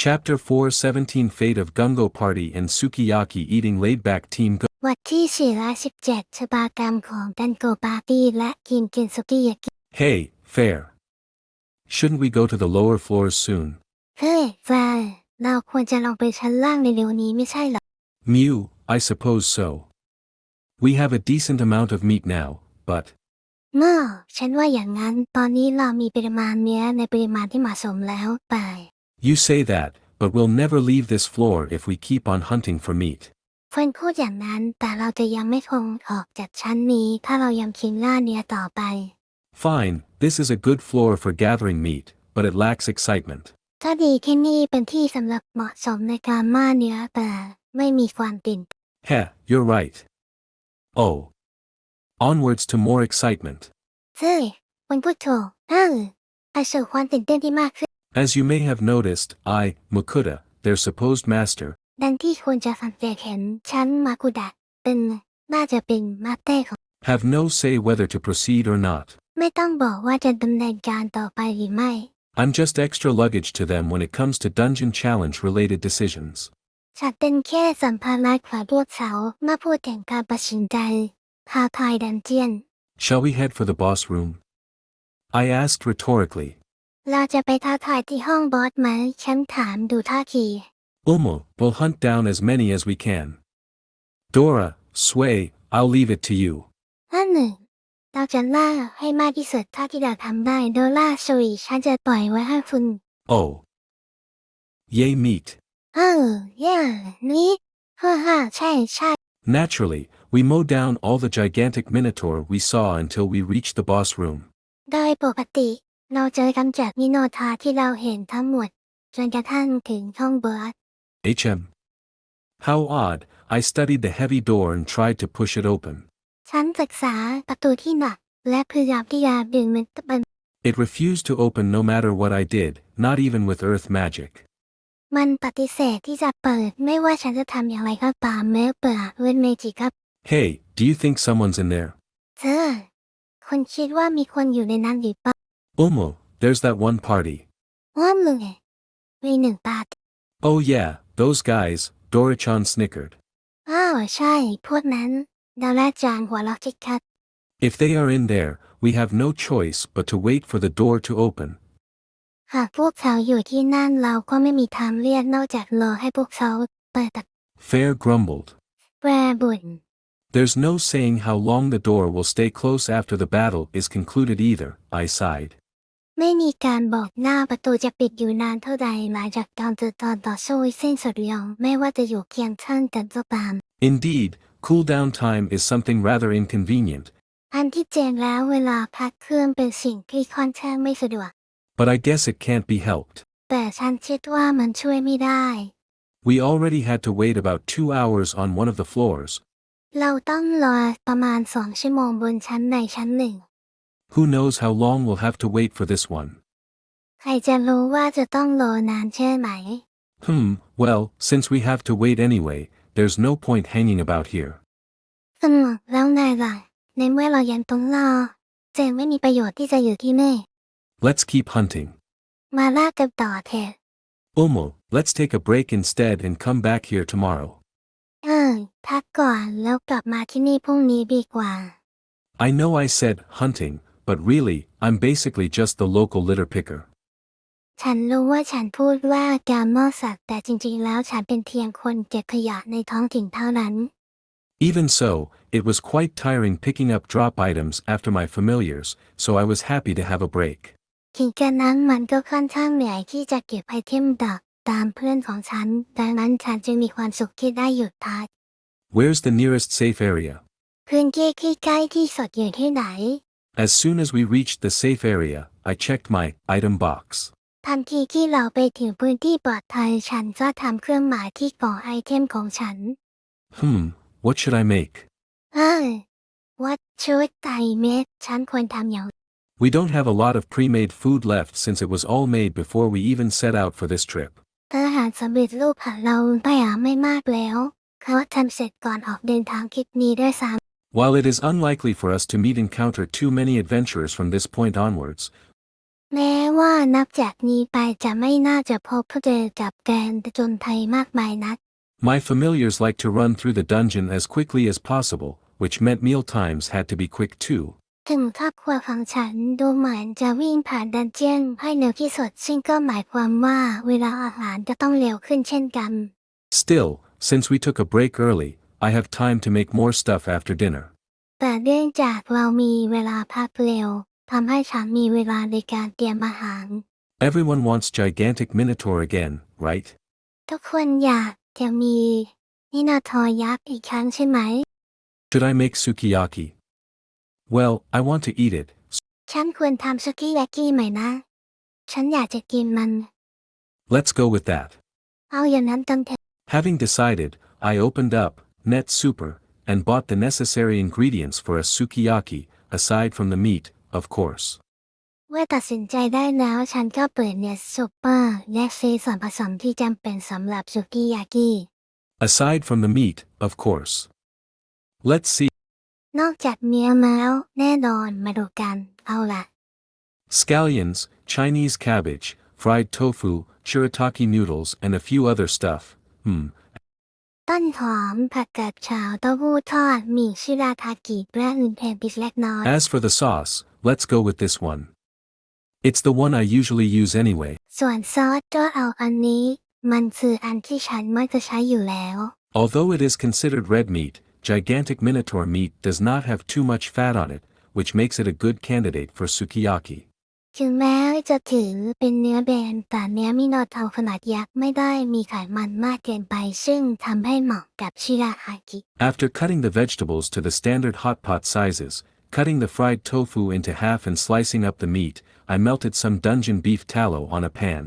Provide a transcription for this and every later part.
Chapter 417 Fate of Gungo Party and Sukiyaki Eating Laid-Back Team บทที่417ชะตากรรมของดันโกปาร์ตี้และกินสุกิยากิ Hey, Fair. Shouldn't we go to the lower floors soon? เฮ้ยแฟร์เราควรจะลงไปชั้นล่างในเร็วนี้ไม่ใช่เหรอ Mew, I suppose so. We have a decent amount of meat now, but ฉันว่าอย่างนั้นตอนนี้เรามีปริมาณเนื้อในปริมาณที่เหมาะสมแล้วไป you say that, but we'll never leave this floor if we keep on hunting for meat. เฟิร์นพูดอย่างนั้นแต่เราจะยังไม่คงออกจากชั้นนี้ถ้าเรายังคิดล่าเนื้อต่อไป Fine, this is a good floor for gathering meat, but it lacks excitement. ถ้าดีที่นี่เป็นที่สำหรับเหมาะสมในการล่าเนื้อแต่ไม่มีความตื่น Heh, you're right. Oh. Onwards to more excitement. เฮ้ยคุณพูดถูกไปสู่ความตื่นเต้นที่มากขึ้น As you may have noticed, I, Mukuda, their supposed master, ดังที่คุณจะสังเกตเห็นฉันมาคุดะน่าจะเป็นมาเต้ของ have no say whether to proceed or not. ไม่ต้องบอกว่าจะดำเนินการต่อไปหรือไม่ I'm just extra luggage to them when it comes to dungeon challenge related decisions. ฉันเป็นแค่สัมภาระของพวกเขาเมื่อพูดถึงการตัดสินใจท้าทายดันเจียน Shall we head for the boss room? I asked rhetorically. เราจะไปท้าทายที่ห้องบอสไหมฉันถามดูท่าที We'll hunt down as many as we can. Dora, Sway, I'll leave it to you. เราจะล่าให้มากที่สุดเท่าที่เราทำได้โดล่าซุยฉันจะปล่อยไว้ให้คุณ Oh. Yay meat. นี่ใช่ Naturally, we mowed down all the gigantic minotaur we saw until we reached the boss room. โดยปกติเราจะกำจัดมิโนทาร์ที่เราเห็นทั้งหมดจนกระทั่งถึงห้องบอส How odd, I studied the heavy door and tried to push it open. ฉันศึกษาประตูที่หนักและพยายามที่จะดึงมัน It refused to open no matter what I did, not even with earth magic. มันปฏิเสธที่จะเปิดไม่ว่าฉันจะทำอย่างไรก็ตามแม้เปิดเวทเมจิครับ Hey, do you think someone's in there? เธอคุณคิดว่ามีคนอยู่ในนั้นหรือเปล่า There's that one party. ว่ามึงมีหนึ่งปาร์ตี้ Oh yeah, those guys, Dora-chan snickered. ใช่พวกนั้นดาวและจางหัวเราะคิกคัก If they are in there, we have no choice but to wait for the door to open. หากพวกเขาอยู่ที่นั่นเราก็ไม่มีทางเลือกนอกจากรอให้พวกเขาเปิด Fair grumbled. แปรบุญ There's no saying how long the door will stay closed after the battle is concluded either, I sighed. ไม่มีการบอกหน้าประตูจะปิดอยู่นานเท่าใดหลังจากการต่อสู้สิ้นสุดลงไม่ว่าจะอยู่เคียงข้างกันก็ตาม Indeed, cooldown time is something rather inconvenient. อันที่จริงแล้วเวลาพักเครื่องเป็นสิ่งที่ค่อนข้างไม่สะดวก But I guess it can't be helped. แต่ฉันคิดว่ามันช่วยไม่ได้ We already had to wait about 2 hours on one of the floors. เราต้องรอประมาณ2 ชั่วโมงบนชั้นในชั้นหนึ่ง Who knows how long we'll have to wait for this one? ใครจะรู้ว่าจะต้องรอนานแค่ไหน Well, since we have to wait anyway, there's no point hanging about here. แล้วไงล่ะในเมื่อเรายังต้องรอเจงไม่มีประโยชน์ที่จะอยู่ที่นี่ Let's keep hunting. มาล่ากันต่อเถอะ Let's take a break instead and come back here tomorrow. พักก่อนแล้วกลับมาที่นี่พรุ่งนี้ดีกว่า I know I said hunting, but really, I'm basically just the local litter picker. ฉันรู้ว่าฉันพูดว่าการล่าสัตว์แต่จริงๆแล้วฉันเป็นเพียงคนเก็บขยะในท้องถิ่นเท่านั้น Even so, it was quite tiring picking up drop items after my familiars, so I was happy to have a break. ถึงกระนั้นมันก็ค่อนข้างเหนื่อยที่จะเก็บไอเทมดักตามเพื่อนของฉันดังนั้นฉันจึงมีความสุขที่ได้หยุดพัก Where's the nearest safe area? พื้นที่ที่ใกล้ที่สุดอยู่ที่ไหน As soon as we reached the safe area, I checked my item box. ทันทีที่เราไปถึงพื้นที่ปลอดภัยฉันก็ทำเครื่องหมายที่กล่องไอเทมของฉัน What should I make? What should I make ฉันควรทำอย่าง We don't have a lot of pre-made food left since it was all made before we even set out for this trip. อาหารสำเร็จรูปของเราไม่มากแล้วเขาทำเสร็จก่อนออกเดินทางคลิปนี้ด้วยซ้ำ While it is unlikely for us to encounter too many adventurers from this point onwards, แม้ว่านับจากนี้ไปจะไม่น่าจะพบเจอกับแกนจนไทยมากมายนัก My familiars like to run through the dungeon as quickly as possible, which meant meal times had to be quick too. ถึงครอบครัวของฉันดูเหมือนจะวิ่งผ่านดันเจียนให้เร็วที่สุดซึ่งก็หมายความว่าเวลาอาหารจะต้องเร็วขึ้นเช่นกัน Still, since we took a break early, I have time to make more stuff after dinner. แต่เนื่องจากเรามีเวลาพักเร็วทำให้ฉันมีเวลาในการเตรียมอาหาร Everyone wants gigantic minotaur again, right? ทุกคนอยากจะมีนินาทอยักษ์อีกครั้งใช่ไหม Should I make sukiyaki? Well, I want to eat it. ฉันควรทำสุกี้ยากิไหมนะ ฉันอยากจะกินมัน Let's go with that. เอาอย่างนั้นกันเถอะ Having decided, I opened up Net Super and bought the necessary ingredients for a sukiyaki, aside from the meat, of course. เมื่อตัดสินใจได้แล้วฉันก็เปิดเน็ตซูเปอร์และซื้อส่วนผสมที่จำเป็นสำหรับสุกี้ยากิ Aside from the meat, of course. Let's see. นอกจากเนื้อแล้วแน่นอนมาดูกันเอาล่ะ Scallions, Chinese cabbage, fried tofu, shirataki noodles, and a few other stuff. ต้นหอมผักกาดขาวเต้าหู้ทอดหมี่ชิราทากิและอื่นๆอีกเล็กน้อย As for the sauce, let's go with this one. It's the one I usually use anyway. ส่วนซอสก็เอาอันนี้มันคืออันที่ฉันมักจะใช้อยู่แล้ว Although it is considered red meat, gigantic minotaur meat does not have too much fat on it, which makes it a good candidate for sukiyaki. ถึงแม้จะถือเป็นเนื้อแบนแต่เนื้อมิโนเทาขนาดยักษ์ไม่ได้มีไขมันมากเกินไปซึ่งทำให้เหมาะกับชิราฮากิ After cutting the vegetables to the standard hot pot sizes, cutting the fried tofu into half and slicing up the meat, I melted some dungeon beef tallow on a pan.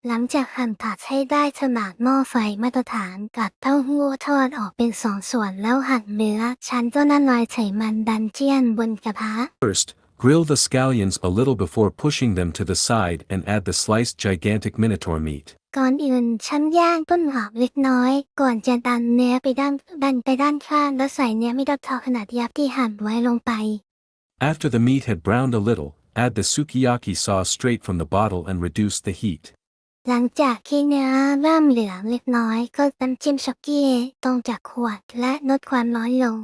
หลังจากหั่นผักให้ได้ขนาดหม้อไฟมาตรฐานกับเต้าหู้ทอดออกเป็น2 ส่วนแล้วหั่นเนื้อฉันก็ละลายไขมันดันเจียนบนกระทะ First, grill the scallions a little before pushing them to the side and add the sliced gigantic minotaur meat. ก่อนอื่นฉันย่างต้นหอมเล็กน้อยก่อนจะดันเนื้อไปด้านข้างแล้วใส่เนื้อมิโนเทาขนาดยักษ์ที่หั่นไว้ลงไป After the meat had browned a little, add the sukiyaki sauce straight from the bottle and reduce the heat. หลังจากที่เนื้อเริ่มเหลืองเล็กน้อยก็น้ำจิ้มสุกี้ตรงจากขวดและลดความร้อนลง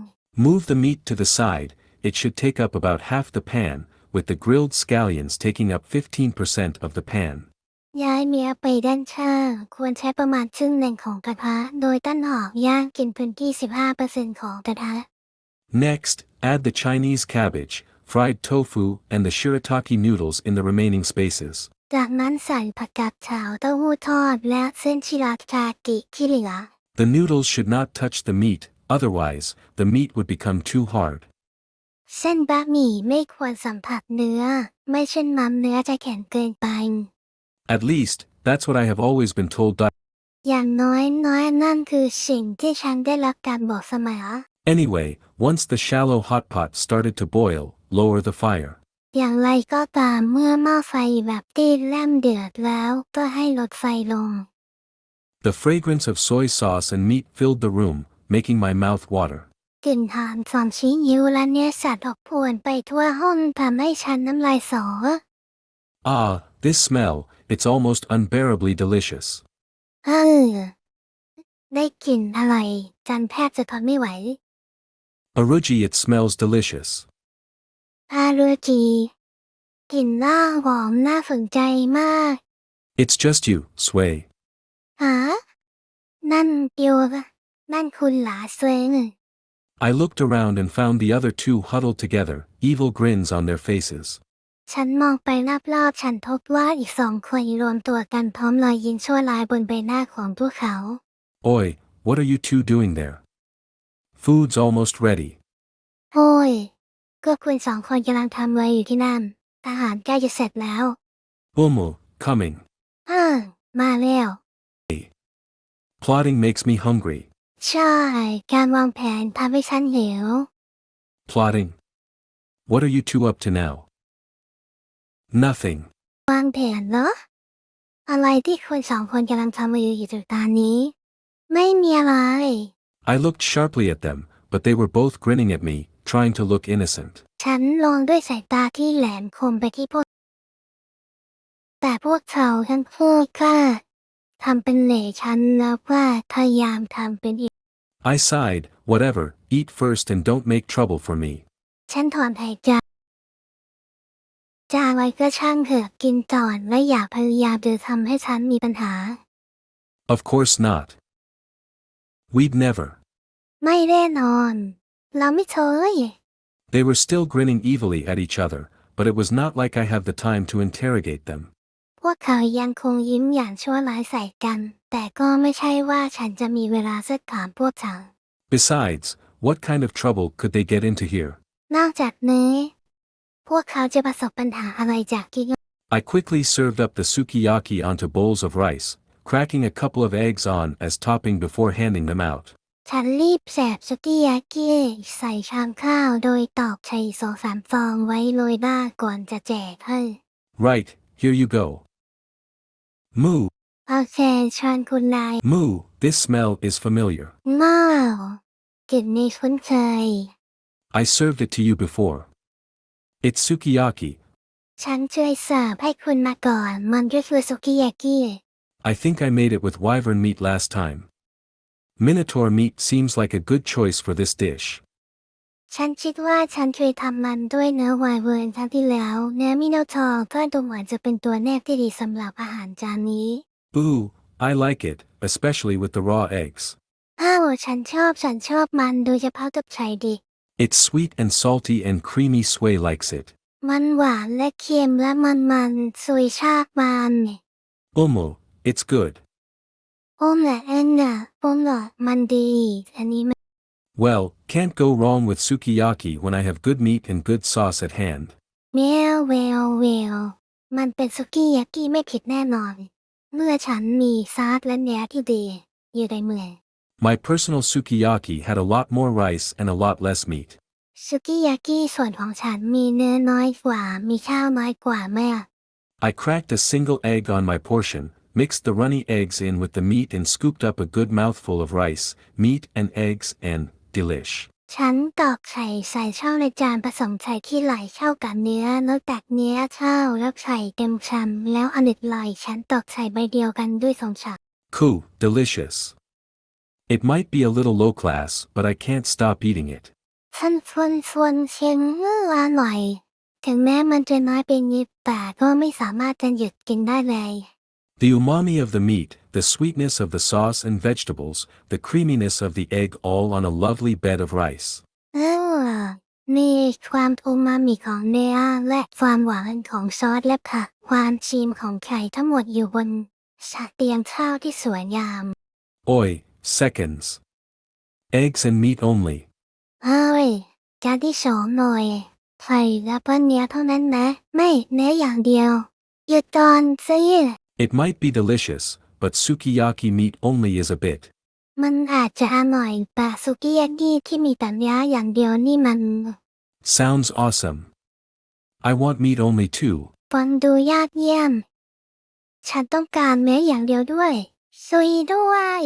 Move the meat to the side. It should take up about half the pan, with the grilled scallions taking up 15% of the pan. ย้ายเนื้อไปด้านข้างควรใช้ประมาณครึ่งหนึ่งของกระทะโดยต้นหอมย่างกินพื้นที่ 15% ของกระทะ Next, add the Chinese cabbage, fried tofu, and the shirataki noodles in the remaining spaces. จากนั้นใส่ผักกาดขาวเต้าหู้ทอดและเส้นชิราทากิที่เหลือ The noodles should not touch the meat, otherwise, the meat would become too hard. เส้นบะหมี่ไม่ควรสัมผัสเนื้อไม่เช่นนั้นเนื้อจะแข็งเกินไป At least, that's what I have always been told. อย่างน้อยนั่นคือสิ่งที่ฉันได้รับการบอกเสมอ Anyway, once the shallow hot pot started to boil, lower the fire. อย่างไรก็ตามเมื่อหม้อไฟแบบที่เริ่มเดือดแล้วก็ให้ลดไฟลง The fragrance of soy sauce and meat filled the room, making my mouth water. กลิ่นหอมของชีสและเนื้อสัตว์อบอวลไปทั่วห้องทำให้ฉันน้ำลายสอ Ah, this smell, it's almost unbearably delicious. ได้กลิ่นอร่อยจนแทบจะทนไม่ไหว Aruji, it smells delicious. อารูจีกลิ่นน่าหอมน่าสนใจมาก It's just you, Sway. ฮะนั่นนั่นคุณหลาเซง I looked around and found the other two huddled together, evil grins on their faces. ฉันมองไปรอบๆฉันพบว่าอีก2 คนรวมตัวกันพร้อมรอยยิ้มชั่วร้ายบนใบหน้าของพวกเขา Oi, what are you two doing there? Food's almost ready. โอ้ยก็คุณ2 คนกำลังทำอะไรอยู่ที่นั่นอาหารใกล้จะเสร็จแล้ว Umu, coming. มาแล้ว Plotting makes me hungry. ใช่การวางแผนทำให้ฉันหิว Plotting? What are you two up to now? Nothing. วางแผนเหรออะไรที่คุณ2 คนกำลังทำอยู่ตอนนี้ไม่มีอะไร I looked sharply at them, but they were both grinning at me, trying to look innocent. ฉันลองด้วยสายตาที่แหลมคมไปที่พวก แต่พวกเขาทั้งคู่ก็ทำเป็นเหล่ฉันแล้วว่าพยายามทำเป็นอีก I sighed, whatever, eat first and don't make trouble for me. ฉันถอนหายใจไว้ก็ช่างเถอะกินก่อนและอย่าพยายามจะทำให้ฉันมีปัญหา Of course not. We'd never. ไม่แน่นอนเราไม่เคย They were still grinning evilly at each other, but it was not like I have the time to interrogate them. พวกเขายังคงยิ้มอย่างชั่วร้ายใส่กัน แต่ก็ไม่ใช่ว่าฉันจะมีเวลาสักถามพวกเขา Besides, what kind of trouble could they get into here? นอกจากนี้พวกเขาจะประสบปัญหาอะไรจากกิน I quickly served up the sukiyaki onto bowls of rice, cracking a couple of eggs on as topping before handing them out. ฉันรีบแสบสุกี้ยากิใส่ชามข้าวโดยตอกไข่2-3 ฟองไว้โรยหน้าก่อนจะแจกให้ Right, here you go. Moo, โอเคเชิญคุณนาย moo, this smell is familiar. ม้าวกลิ่นนี้คุ้นเคย I served it to you before. It's sukiyaki. ฉันช่วยเสิร์ฟให้คุณมาก่อนมันก็คือสุกี้ยากิ I think I made it with wyvern meat last time. Minotaur meat seems like a good choice for this dish. ฉันคิดว่าฉันเคยทำมันด้วยเนื้อไวน์เวิร์นครั้งที่แล้วเนื้อมิโนทอร์ก็ดูเหมือนจะเป็นตัวแนบที่ดีสำหรับอาหารจานนี้ Ooh, I like it, especially with the raw eggs. อ้าวฉันชอบมันโดยเฉพาะกับไข่ดิบ It's sweet and salty and creamy. Sway likes it. มันหวานและเค็มและมันซุยชากมัน Umu, it's good. โอ้มและเอ็นน่ะโอ้มละมันดีอันนี้มัน Well, can't go wrong with sukiyaki when I have good meat and good sauce at hand. เวลมันเป็นสุกี้ยากิไม่ผิดแน่นอนเมื่อฉันมีซอสและเนื้อที่ดีอยู่ในมือ My personal sukiyaki had a lot more rice and a lot less meat. สุกี้ยากิส่วนของฉันมีเนื้อน้อยกว่ามีข้าวน้อยกว่าแม่ I cracked a single egg on my portion, mixed the runny eggs in with the meat and scooped up a good mouthful of rice, meat and eggs and delish. ฉันตอกไข่ใส่ช่องในจานผสมไข่ที่ไหลเข้ากับเนื้อแล้วตักเนื้อเข้าแล้วไข่เต็มชามแล้วอันนิดไหลฉันตอกไข่ใบเดียวกันด้วย2 ฉาก Cool, delicious. It might be a little low class, but I can't stop eating it. ฉันเชียงอร่อยถึงแม้มันจะน้อยไปนิดแต่ก็ไม่สามารถจะหยุดกินได้เลย The umami of the meat, the sweetness of the sauce and vegetables, the creaminess of the egg all on a lovely bed of rice. มีความอูมามิของเนื้อและความหวานของซอสและผักความชิมของไข่ทั้งหมดอยู่บนเตียงข้าวที่สวยงาม Oi, seconds. Eggs and meat only. เฮ้ยจานที่2หน่อยไข่และเนื้อเท่านั้นนะไม่เนื้ออย่างเดียวหยุดก่อนสิ It might be delicious, but sukiyaki meat only is a bit. มันอาจจะอร่อยแต่สุกี้ยากิที่มีแต่เนื้ออย่างเดียวนี่มัน Sounds awesome. I want meat only too. ฟังดูยอดเยี่ยมฉันต้องการเนื้ออย่างเดียวด้วยซุยด้วย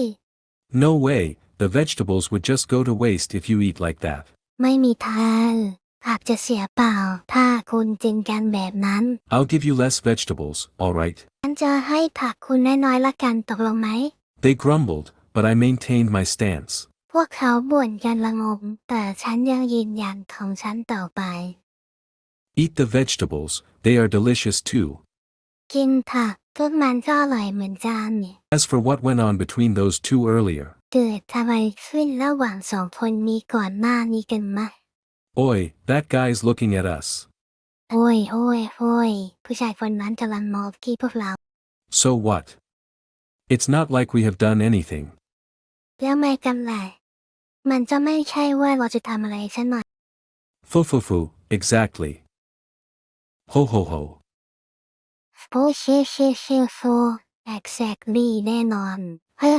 No way, the vegetables would just go to waste if you eat like that. ไม่มีทางผักจะเสียเปล่าถ้าคุณกินกันแบบนั้น I'll give you less vegetables, alright? ฉันจะให้ผักคุณน้อยๆละกันตกลงไหม They grumbled, but I maintained my stance. พวกเขาบ่นกันละงมแต่ฉันยังยืนยันของฉันต่อไป Eat the vegetables, they are delicious too. กินผักพวกมันก็อร่อยเหมือนกัน As for what went on between those two earlier. เกิดอะไรขึ้นระหว่าง2 คนนี้ก่อนหน้านี้กันมะ Oi, that guy's looking at us. โอ้ยผู้ชายคนนั้นกำลังมองที่พวกเรา So what? It's not like we have done anything. แล้วไม่กันแหละมันจะไม่ใช่ว่าเราจะทำอะไรซะหน่อย Fufufu, exactly. Ho ho ho. โอ้เช exactly แน่นอนเฮ้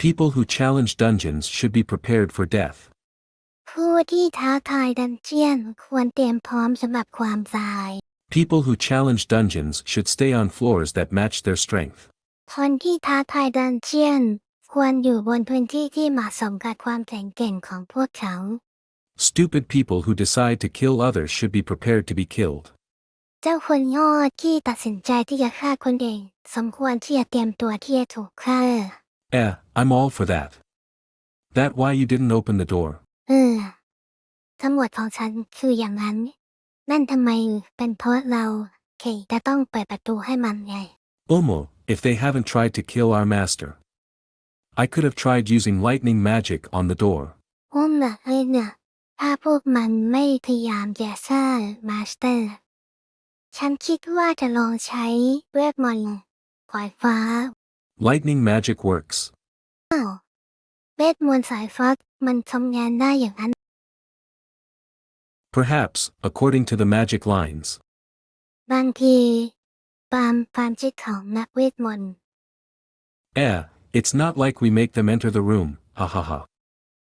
People who challenge dungeons should be prepared for death. ผู้ที่ท้าทายดันเจียนควรเตรียมพร้อมสำหรับความตาย People who challenge dungeons should stay on floors that match their strength. คนที่ท้าทายดันเจียนควรอยู่บนพื้นที่ที่เหมาะสมกับความแข็งแกร่งของพวกเขา Stupid people who decide to kill others should be prepared to be killed. เจ้าคนโง่ที่ตัดสินใจที่จะฆ่าคนเองสมควรที่จะเตรียมตัวที่จะถูกฆ่า I'm all for that. That why you didn't open the door? ทั้งหมดของฉันคืออย่างนั้นนั่นทำไมเป็นเพราะเราจะต้องเปิดประตูให้มันไง If they haven't tried to kill our master. I could have tried using lightning magic on the door. ถ้าพวกมันไม่พยายามจะฆ่ามาสเตอร์ฉันคิดว่าจะลองใช้เวทมนต์สายฟ้า Lightning magic works. เวทมนต์สายฟ้ามันทำงานได้อย่างนั้น Perhaps, according to the magic lines. บางทีตามความคิดของนักเวทมนต์ It's not like we make them enter the room, ha ha ha.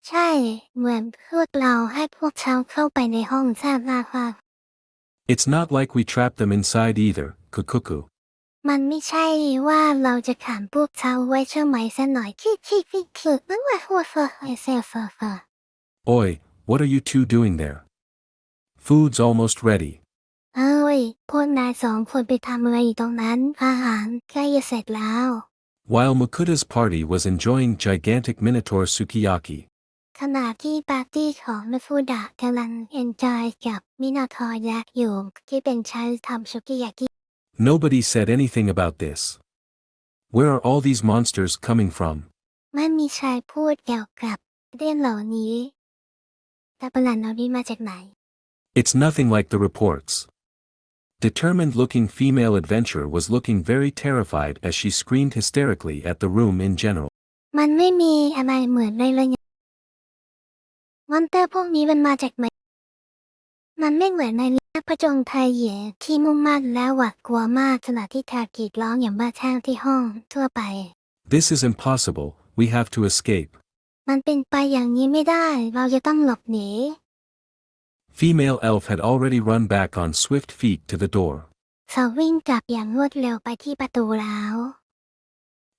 ใช่เหมือนพวกเราให้พวกเขาเข้าไปในห้องซ่าค่ะ It's not like we trap them inside either, kukuku. มันไม่ใช่ว่าเราจะขังพวกเขาไว้เชื่อไหมซะหน่อยคือนั่นแหละหัวเฟอ Oi, what are you two doing there? Food's almost ready. พวกนายสองคนไปทำอะไรอยู่ตรงนั้นอาหารใกล้จะเสร็จแล้ว While Mukuta's party was enjoying gigantic minotaur sukiyaki. ขณะที่ปาร์ตี้ของนักฟูดะกำลังเอนจอยกับมินาทอร์ยักษ์อยู่ที่เป็นชายทำสุกิยากิ Nobody said anything about this. Where are all these monsters coming from? ไม่มีใครพูดเกี่ยวกับเรื่องเหล่านี้แต่ประหลาดเหล่านี้มาจากไหน It's nothing like the reports. Determined-looking female adventurer was looking very terrified as she screamed hysterically at the room in general. มันไม่มีอะไรเหมือนในเรื่องมอนเตอร์พวกนี้มันมาจากไหนมันไม่เหมือนในเรื่องผจญภัยเหย่ที่มุ่งมั่นและหวาดกลัวมากขณะที่เธอกรีดร้องอย่างบ้าคลั่งที่ห้องทั่วไป This is impossible, we have to escape. มันเป็นไปอย่างนี้ไม่ได้เราจะต้องหลบหนี Female elf had already run back on swift feet to the door. เขาวิ่งกลับอย่างรวดเร็วไปที่ประตูแล้ว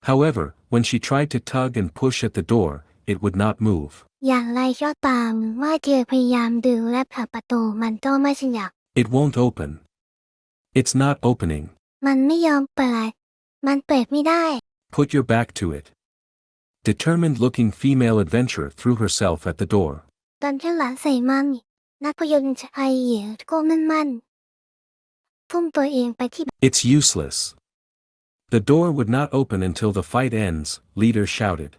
However, when she tried to tug and push at the door, it would not move. อย่างไรก็ตามว่าเธอพยายามดึงและผลักประตูมันก็ไม่ขยับ It won't open. It's not opening. มันไม่ยอมเปิดมันเปิดไม่ได้ Put your back to it. Determined-looking female adventurer threw herself at the door. ตอนข้างหลังใส่มันนักพยนต์ชายเหยื่อก้มมันพุ่งตัวเองไปที่ It's useless. The door would not open until the fight ends, leader shouted.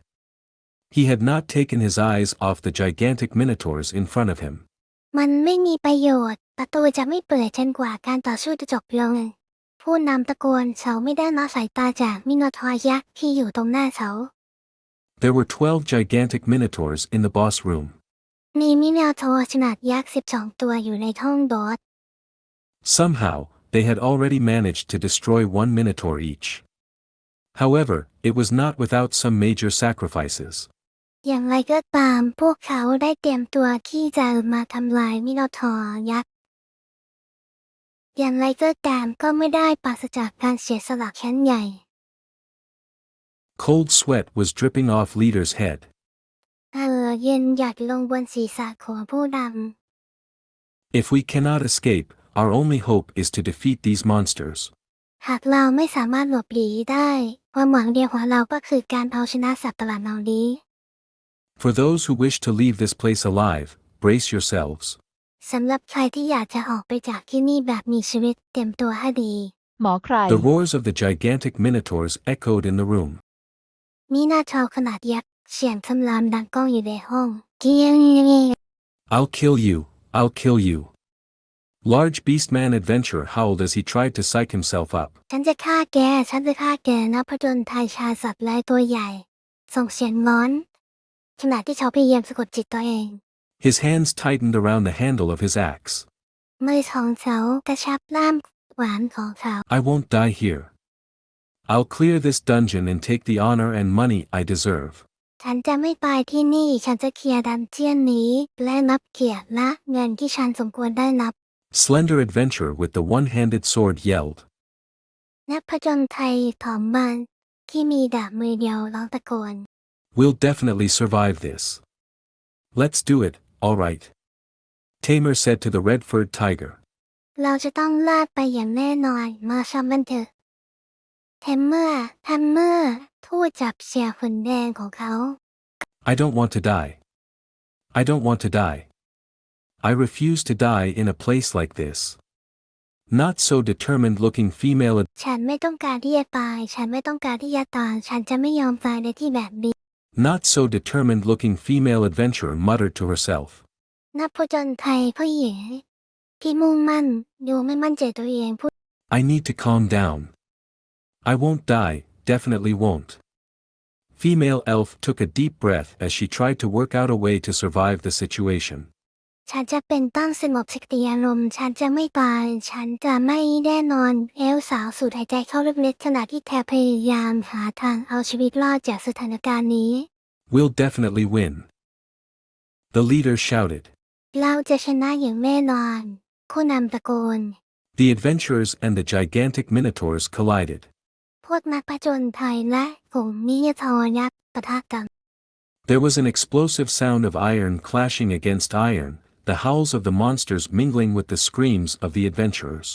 He had not taken his eyes off the gigantic minotaurs in front of him. มันไม่มีประโยชน์ประตูจะไม่เปิดจนกว่าการต่อสู้จะจบลงผู้นำตะโกนเขาไม่ได้ละสายตาจากมิโนทอร์ยักษ์ที่อยู่ตรงหน้าเขา There were 12 gigantic minotaurs in the boss room. มีมิโนทอร์ขนาดยักษ์12 ตัวอยู่ในห้องบอส Somehow, they had already managed to destroy one minotaur each. However, it was not without some major sacrifices. อย่างไรก็ตามพวกเขาได้เตรียมตัวที่จะมาทำลายมิโนทอร์ยักษ์อย่างไรก็ตามก็ไม่ได้ปราศจากการเสียสละครั้งใหญ่ Cold sweat was dripping off leader's head. เย็นหยดลงบนศีรษะของผู้น If we cannot escape, our only hope is to defeat these monsters. ำหากเราไม่สามารถหลบหลีได้ความหวังเดียวของเราก็คือการเอาชนะสัตว์ประหลาดเหล่านี้ For those who wish to leave this place alive, brace yourselves. สำหรับใครที่อยากจะออกไปจากที่นี่แบบมีชีวิตเตรียมตัวให้ดี หมอใคร The roars of the gigantic minotaurs echoed in the room. มีหน้าทอขนาดยักษ์เสียงคำรามดังก้องอยู่ในห้องเกียง I'll kill you, I'll kill you. Large beastman adventurer howled as he tried to psych himself up. ฉันจะฆ่าแกนักผจญภัยชายสัตว์ร้ายตัวใหญ่ส่งเสียงร้อนขณะที่เขาพยายามสะกดจิตตัวเอง His hands tightened around the handle of his axe. มือของเขากระชับล่ามหวานของเขา I won't die here. I'll clear this dungeon and take the honor and money I deserve. ฉันจะไม่ตายที่นี่ฉันจะเคลียร์ดันเจียนนี้และนับเกียรติและเงินที่ฉันสมควรได้นับ Slender adventurer with the one-handed sword yelled. นักผจญภัยผอมมันที่มีดาบมือเดียวร้องตะโกน We'll definitely survive this. Let's do it, all right. Tamer said to the red-furred tiger. เราจะต้องลาดไปอย่างแน่นอนมาซ้ำมันเถอะแทมเมอร์ทูตจับเสียขนแดงของเขา I don't want to die. I don't want to die. I refuse to die in a place like this. Not so determined looking female ฉันไม่ต้องการที่จะตายฉันไม่ต้องการที่จะตายฉันจะไม่ยอมตายในที่แบบนี้ Not so determined looking female adventurer muttered to herself. นักผจญภัยผู้หญิงที่มุ่งมั่นดูไม่มั่นใจตัวเองพูด I need to calm down. I won't die, definitely won't. Female elf took a deep breath as she tried to work out a way to survive the situation. ฉันจะเป็นตั้งสงบสติอารมณ์ฉันจะไม่ตายฉันจะไม่แน่นอนเอลสาวสูดหายใจเข้าลึกๆขณะที่แทพยายามหาทางเอาชีวิตรอดจากสถานการณ์นี้ We'll definitely win. The leader shouted. เราจะชนะอย่างแน่นอนผู้นำตะโกน The adventurers and the gigantic minotaurs collided. พวกนักผจญภัยและฝูงมินิทอร์ยักษ์ปะทะกัน There was an explosive sound of iron clashing against iron, the howls of the monsters mingling with the screams of the adventurers.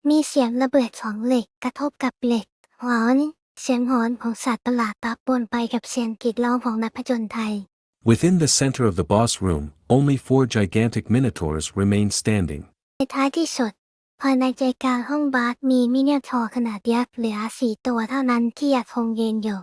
มีเสียงระเบิดของเหล็กกระทบกับเหล็กหอนเสียงหอนของสัตว์ประหลาดปะปนไปกับเสียงกรีดร้องของนักผจญภัย Within the center of the boss room, only 4 gigantic minotaurs remained standing. ในท้ายที่สุดภายในใจกลางห้องบาสมีมินิทอร์ขนาดยักษ์เหลือ4 ตัวเท่านั้นที่ยังคงยืนอยู่